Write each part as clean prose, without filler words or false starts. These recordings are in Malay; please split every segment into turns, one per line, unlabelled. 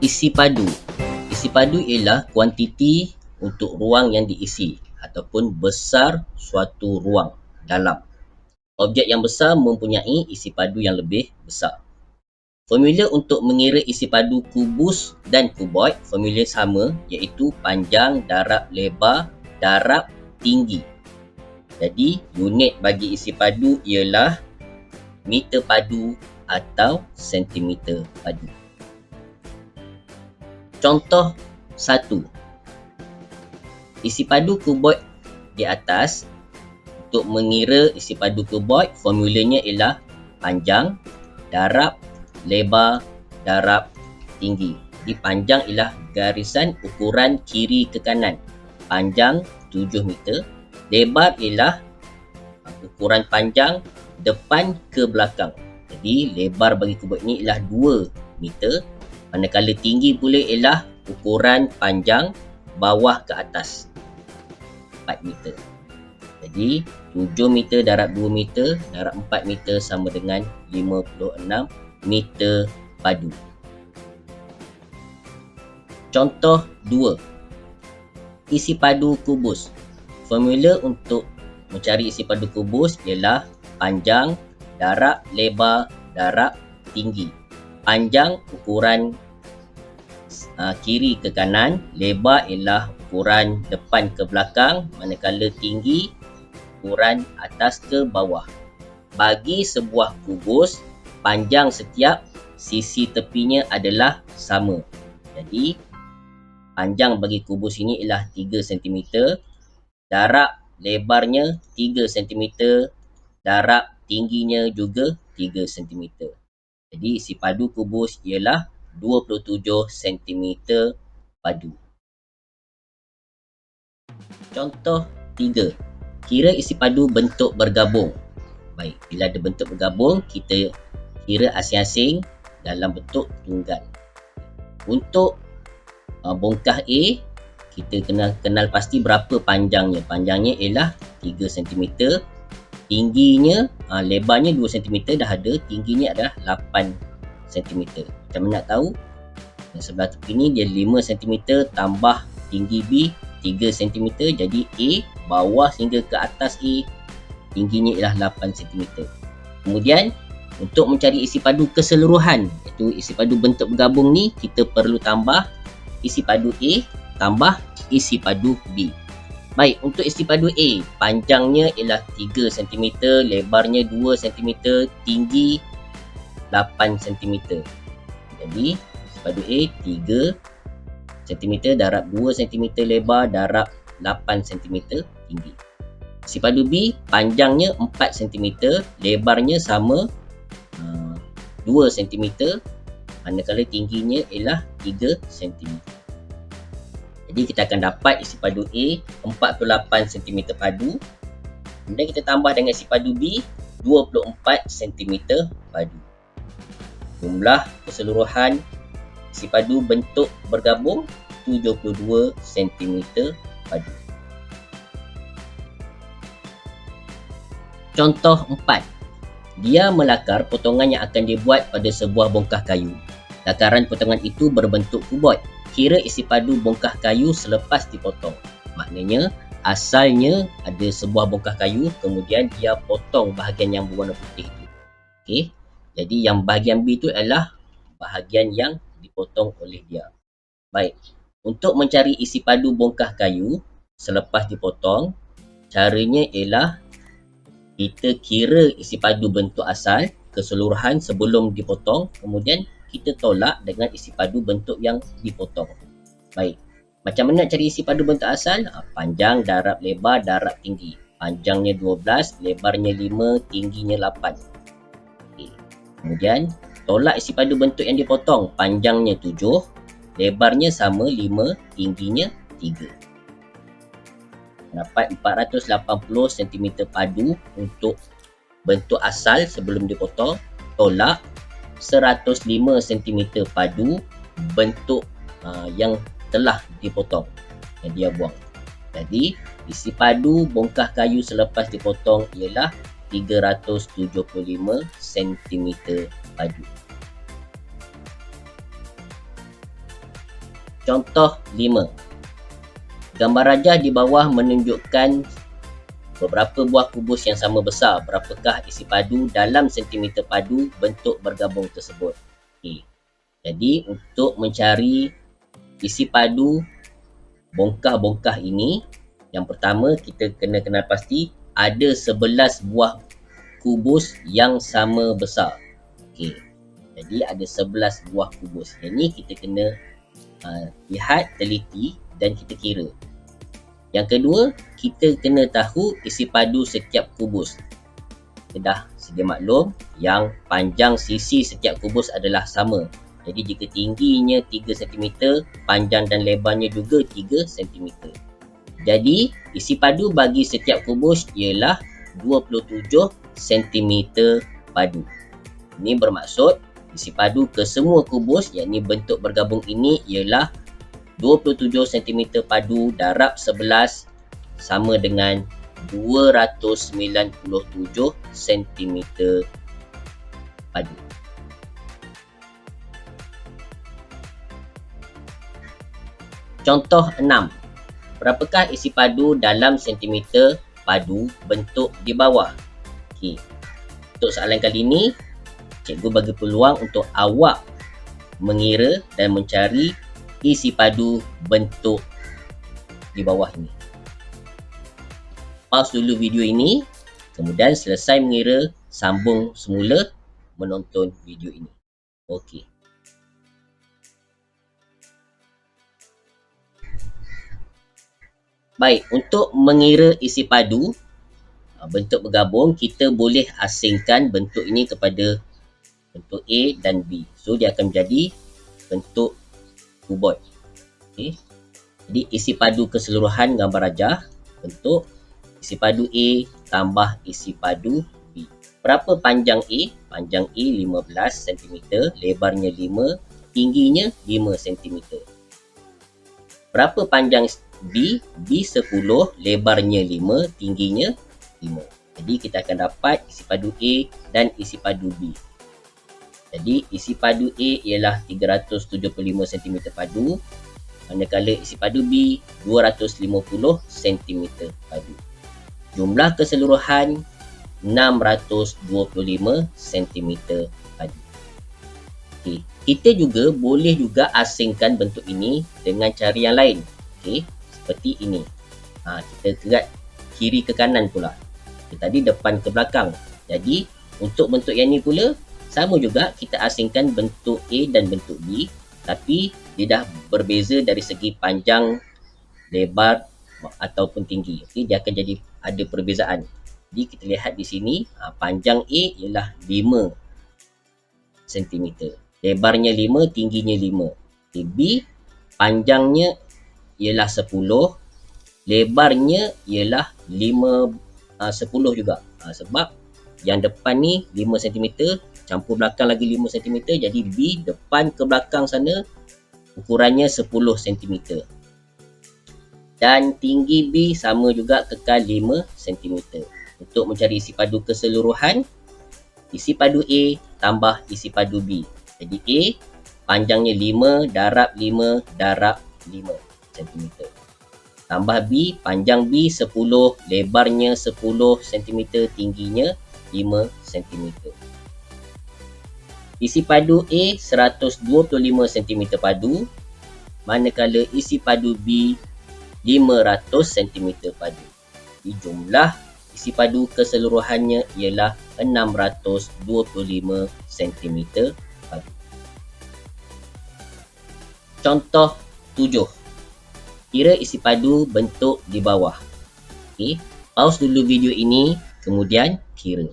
Isi padu. Isi padu ialah kuantiti untuk ruang yang diisi ataupun besar suatu ruang dalam. Objek yang besar mempunyai isi padu yang lebih besar. Formula untuk mengira isi padu kubus dan kuboid, formula sama iaitu panjang darab lebar darab tinggi. Jadi unit bagi isi padu ialah meter padu atau sentimeter padu. Contoh 1. Isi padu kuboid di atas. Untuk mengira isi padu kuboid, formulanya ialah panjang darab lebar darab tinggi. Jadi panjang ialah garisan ukuran kiri ke kanan. Panjang 7 meter. Lebar ialah ukuran panjang depan ke belakang. Jadi lebar bagi kuboid ni ialah 2 meter. Manakala tinggi pula ialah ukuran panjang bawah ke atas 4 meter. Jadi 7 meter darab 2 meter darab 4 meter sama dengan 56 meter padu. Contoh 2. Isi padu kubus. Formula untuk mencari isi padu kubus ialah panjang darab lebar darab tinggi. Panjang ukuran kiri ke kanan, lebar ialah ukuran depan ke belakang, manakala tinggi ukuran atas ke bawah. Bagi sebuah kubus, panjang setiap sisi tepinya adalah sama. Jadi panjang bagi kubus ini ialah 3 cm, darab lebarnya 3 cm, darab tingginya juga 3 cm. Jadi isi padu kubus ialah 27 cm padu. Contoh 3. Kira isi padu bentuk bergabung. Baik, bila ada bentuk bergabung, kita kira asing-asing dalam bentuk tunggal. Untuk bongkah A, kita kena kenal pasti berapa panjangnya. Panjangnya ialah 3 cm. Tingginya, lebarnya 2 cm dah ada. Tingginya adalah 8 cm. Macam mana nak tahu? Yang sebelah tepi ni dia 5 cm tambah tinggi B 3 cm. Jadi A bawah hingga ke atas A tingginya ialah 8 cm. Kemudian untuk mencari isi padu keseluruhan, iaitu isi padu bentuk bergabung ni, kita perlu tambah isi padu A tambah isi padu B. Baik, untuk isi padu A, panjangnya ialah 3 cm, lebarnya 2 cm, tinggi 8 cm. Jadi isi padu A 3 cm darab 2 cm lebar darab 8 cm tinggi. Isi padu B, panjangnya 4 cm, lebarnya sama 2 cm, manakala tingginya ialah 3 cm. Jadi kita akan dapat isi padu A 48 cm padu. Kemudian kita tambah dengan isi padu B 24 cm padu. Jumlah keseluruhan isi padu bentuk bergabung 72 cm padu. Contoh 4. Dia melakar potongan yang akan dibuat pada sebuah bongkah kayu. Lakaran potongan itu berbentuk kuboid. Kira isi padu bongkah kayu selepas dipotong. Maknanya asalnya ada sebuah bongkah kayu, kemudian dia potong bahagian yang berwarna putih itu. Okey. Jadi yang bahagian B itu adalah bahagian yang dipotong oleh dia. Baik. Untuk mencari isi padu bongkah kayu selepas dipotong, caranya ialah kita kira isi padu bentuk asal keseluruhan sebelum dipotong, kemudian kita tolak dengan isi padu bentuk yang dipotong. Baik, macam mana nak cari isi padu bentuk asal? Panjang darab lebar darab tinggi. Panjangnya 12, lebarnya 5, tingginya 8. Okay. Kemudian tolak isi padu bentuk yang dipotong. Panjangnya 7, lebarnya sama 5, tingginya 3. Dapat 480 cm padu untuk bentuk asal sebelum dipotong. Tolak 105 cm padu bentuk yang telah dipotong, yang dia buang. Jadi isi padu bongkah kayu selepas dipotong ialah 375 cm padu. Contoh 5. Gambar rajah di bawah menunjukkan beberapa buah kubus yang sama besar. Berapakah isi padu dalam sentimeter padu bentuk bergabung tersebut? Okay. Jadi untuk mencari isi padu bongkah-bongkah ini, yang pertama kita kena kenal pasti ada 11 buah kubus yang sama besar. Okay. Jadi ada 11 buah kubus. Yang ni kita kena lihat, teliti dan kita kira. Yang kedua, kita kena tahu isi padu setiap kubus. Kita dah sedia maklum yang panjang sisi setiap kubus adalah sama. Jadi jika tingginya 3 cm, panjang dan lebarnya juga 3 cm. Jadi isi padu bagi setiap kubus ialah 27 cm padu. Ini bermaksud isi padu ke semua kubus, yakni bentuk bergabung ini ialah 27 cm padu darab 11 sama dengan 297 cm padu. Contoh 6. Berapakah isi padu dalam sentimeter padu bentuk di bawah? Okay. Untuk soalan kali ini, cikgu bagi peluang untuk awak mengira dan mencari isi padu bentuk di bawah ini. Pause dulu video ini, kemudian selesai mengira, sambung semula menonton video ini. Okey. Baik, untuk mengira isi padu bentuk bergabung, kita boleh asingkan bentuk ini kepada bentuk A dan B. So dia akan menjadi bentuk kuboid. Okay. Jadi isi padu keseluruhan gambar rajah bentuk isi padu A tambah isi padu B. Berapa panjang A? Panjang A 15 cm, lebarnya 5, tingginya 5 cm. Berapa panjang B? B 10, lebarnya 5, tingginya 5. Jadi kita akan dapat isi padu A dan isi padu B. Jadi isi padu A ialah 375 cm padu, manakala isi padu B 250 cm padu. Jumlah keseluruhan 625 cm padu. Okay. Kita juga boleh juga asingkan bentuk ini dengan cara yang lain. Okay. Seperti ini. Kita kerat kiri ke kanan pula. Tadi depan ke belakang. Jadi untuk bentuk yang ni pula sama juga, kita asingkan bentuk A dan bentuk B, tapi dia dah berbeza dari segi panjang, lebar ataupun tinggi. Okay, dia akan jadi ada perbezaan. Jadi kita lihat di sini, panjang A ialah 5 cm, lebarnya 5, tingginya 5. Okay, B panjangnya ialah 10, lebarnya ialah 10 juga. Sebab yang depan ni 5 cm, campur belakang lagi 5 cm, jadi B depan ke belakang sana ukurannya 10 cm. Dan tinggi B sama juga kekal 5 cm. Untuk mencari isi padu keseluruhan, isi padu A tambah isi padu B. Jadi A panjangnya 5 darab 5 darab 5 cm. Tambah B, panjang B 10, lebarnya 10 cm, tingginya 5 cm. Isi padu A 125 cm padu, manakala isi padu B 500 cm padu. Jadi jumlah isi padu keseluruhannya ialah 625 cm padu. Contoh 7. Kira isi padu bentuk di bawah. Okay. Pause dulu video ini, kemudian kira.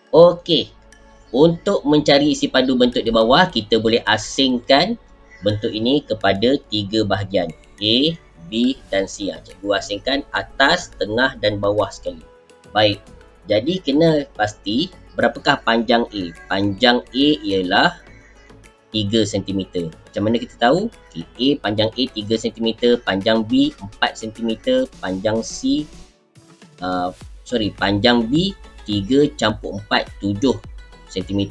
Okey, untuk mencari isi padu bentuk di bawah, kita boleh asingkan bentuk ini kepada 3 bahagian, A, B dan C. Cikgu asingkan atas, tengah dan bawah sekali. Baik, jadi kena pasti berapakah panjang A. Panjang A ialah 3 cm. Macam mana kita tahu? Okay, panjang A 3 cm, panjang B 4 cm, panjang C panjang B 3 campur 4 7 cm,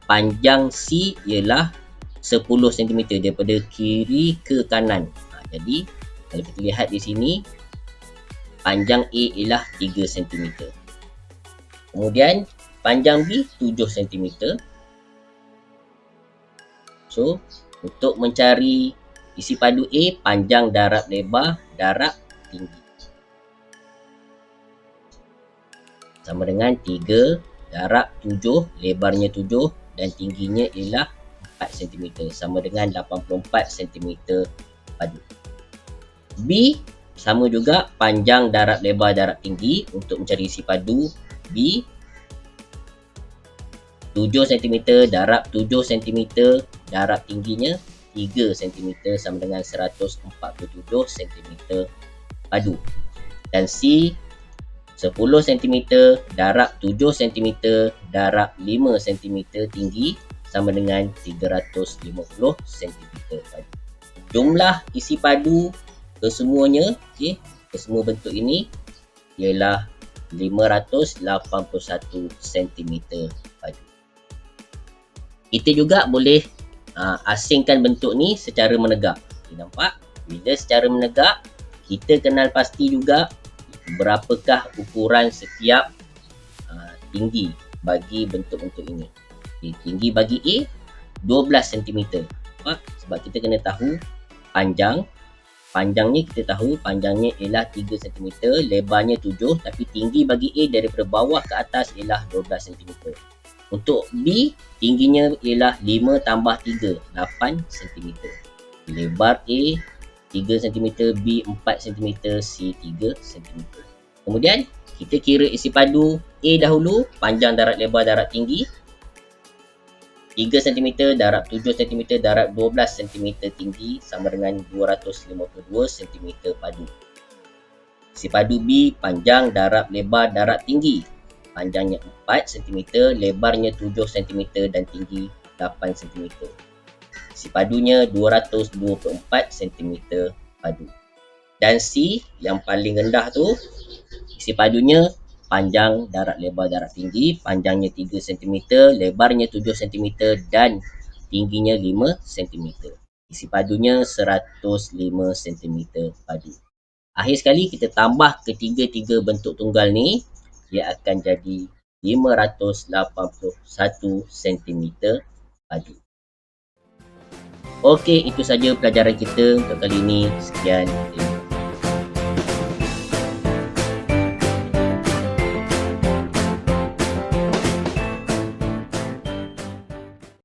panjang C ialah 10 cm daripada kiri ke kanan. Jadi kalau kita lihat di sini, panjang A ialah 3 cm. Kemudian panjang B 7 cm. So, untuk mencari isi padu A, panjang darab lebar darab tinggi. Sama dengan 3 darab 7, lebarnya 7 dan tingginya ialah 4 cm. Sama dengan 84 cm padu. B, sama juga panjang darab lebar darab tinggi. Untuk mencari isi padu B, 7 cm darab 7 cm darab tingginya 3 cm sama dengan 147 cm padu. Dan C, 10 cm darab 7 cm darab 5 cm tinggi sama dengan 350 cm padu. Jumlah isi padu kesemuanya, ke semua bentuk ini ialah 581 cm padu. Kita juga boleh asingkan bentuk ni secara menegak. Nampak? Bila secara menegak, kita kenal pasti juga berapakah ukuran setiap tinggi bagi bentuk-bentuk ini. Tinggi bagi A 12 cm. Sebab kita kena tahu panjangnya kita tahu panjangnya ialah 3 cm, lebarnya 7, tapi tinggi bagi A daripada bawah ke atas ialah 12 cm. Untuk B, tingginya ialah 5 tambah 3, 8 cm. Lebar A 3 cm, B 4 cm, C 3 cm. Kemudian, kita kira isi padu A dahulu, panjang darab lebar darab tinggi. 3 cm darab 7 cm darab 12 cm tinggi sama dengan 252 cm padu. Isi padu B, panjang darab lebar darab tinggi. Panjangnya 4 cm, lebarnya 7 cm dan tinggi 8 cm. Isi padunya 224 cm padu. Dan C, yang paling rendah tu, isi padunya panjang darab lebar darab tinggi, panjangnya 3 cm, lebarnya 7 cm dan tingginya 5 cm. Isi padunya 105 cm padu. Akhir sekali kita tambah ketiga-tiga bentuk tunggal ni, dia akan jadi 581 cm padu. Okey, itu saja pelajaran kita untuk kali ini. Sekian.